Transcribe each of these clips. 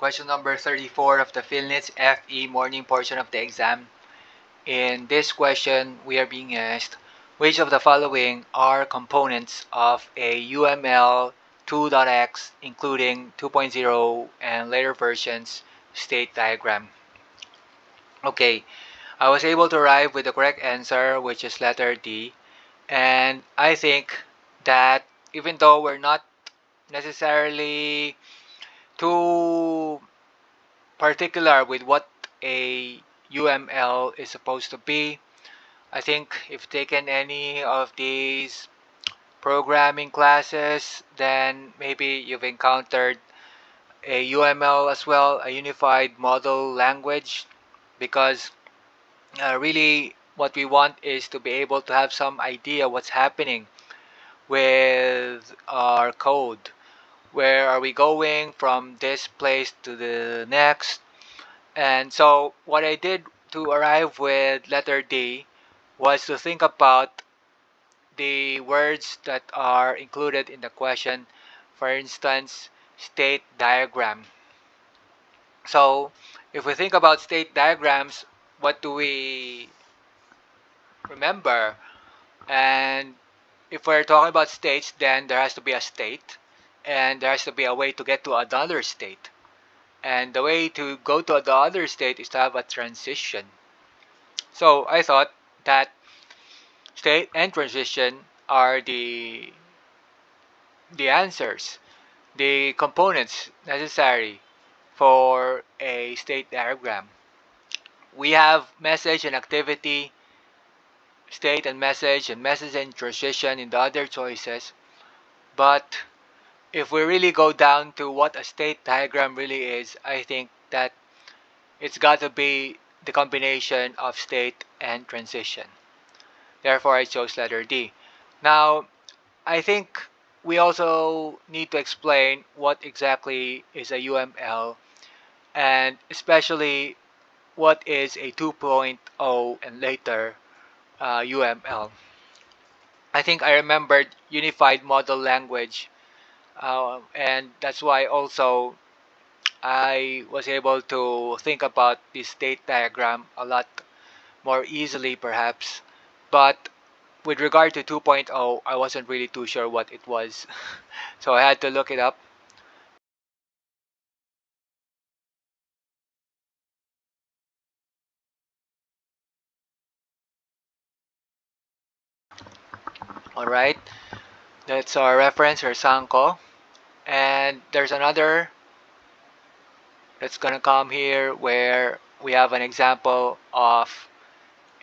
question number 34 of the PhilNITS FE morning portion of the exam. In this question, we are being asked, which of the following are components of a UML 2.x including 2.0 and later versions state diagram? Okay, I was able to arrive with the correct answer, which is letter D. And I think that even though we're not necessarily too particular with what a UML is supposed to be, I think if taken any of these programming classes, then maybe you've encountered a UML as well, a unified model language, because really what we want is to be able to have some idea what's happening with our code. Where are we going from this place to the next? And so what I did to arrive with letter D was to think about the words that are included in the question. For instance, state diagram. So if we think about state diagrams, what do we remember? And if we're talking about states, then there has to be a state and there has to be a way to get to another state. And the way to go to the other state is to have a transition. So I thought that state and transition are the answers, the components necessary for a state diagram. We have message and activity, state and message and transition in the other choices. But if we really go down to what a state diagram really is, I think that it's got to be the combination of state and transition. Therefore, I chose letter D. Now, I think we also need to explain what exactly is a UML and especially what is a 2.0 and later UML. I think I remembered unified model language, and that's why also I was able to think about the state diagram a lot more easily perhaps. But with regard to 2.0, I wasn't really too sure what it was. So I had to look it up. Alright, that's our reference or Sanko. And there's another that's gonna come here where we have an example of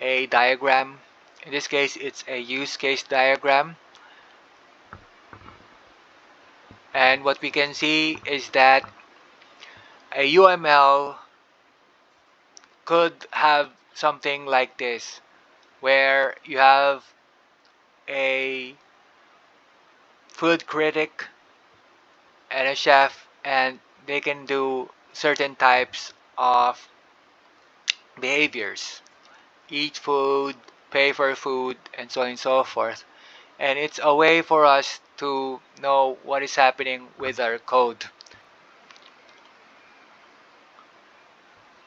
a diagram. In this case, it's a use case diagram. And what we can see is that a UML could have something like this, where you have a food critic and a chef, and they can do certain types of behaviors: eat food, pay for food, and so on and so forth. And it's a way for us to know what is happening with our code.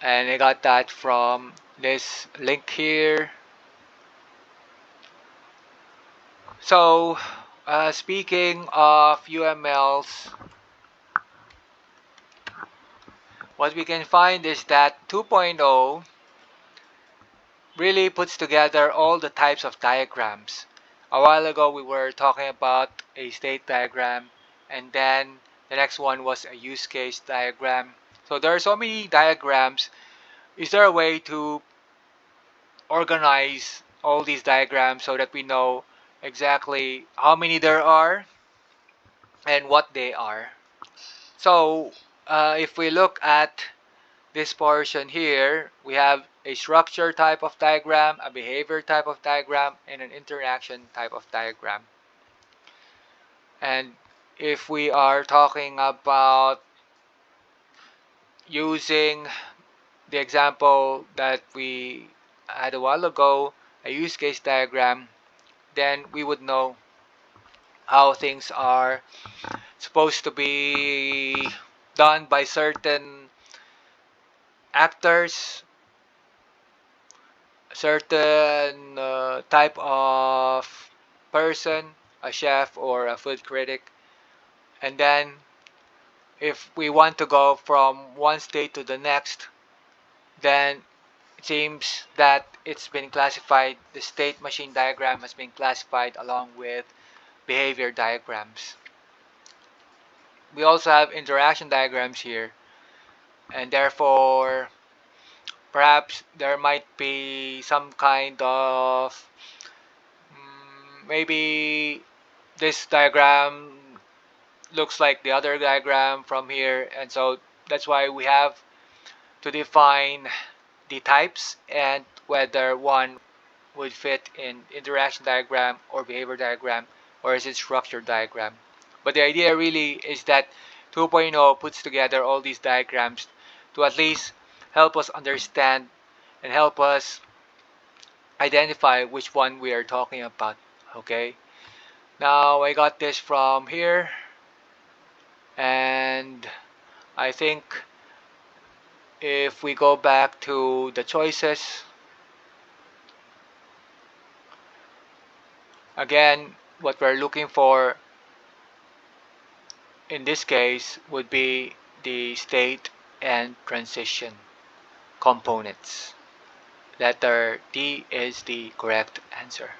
And I got that from this link here. So speaking of UMLs, what we can find is that 2.0 really puts together all the types of diagrams. A while ago we were talking about a state diagram, and then the next one was a use case diagram. So there are so many diagrams. Is there a way to organize all these diagrams so that we know exactly how many there are and what they are? So if we look at this portion here, we have a structure type of diagram, a behavior type of diagram, and an interaction type of diagram. And if we are talking about using the example that we had a while ago, a use case diagram, then we would know how things are supposed to be done by certain actors, certain type of person, a chef or a food critic. And then if we want to go from one state to the next, then it seems that it's been classified, the state machine diagram has been classified along with behavior diagrams. We also have interaction diagrams here, and therefore perhaps there might be some kind of maybe this diagram looks like the other diagram from here, and so that's why we have to define the types and whether one would fit in interaction diagram or behavior diagram, or is it structure diagram. But the idea really is that 2.0 puts together all these diagrams to at least help us understand and help us identify which one we are talking about. Okay, now I got this from here, and I think if we go back to the choices, again, what we're looking for in this case would be the state and transition components. Letter D is the correct answer.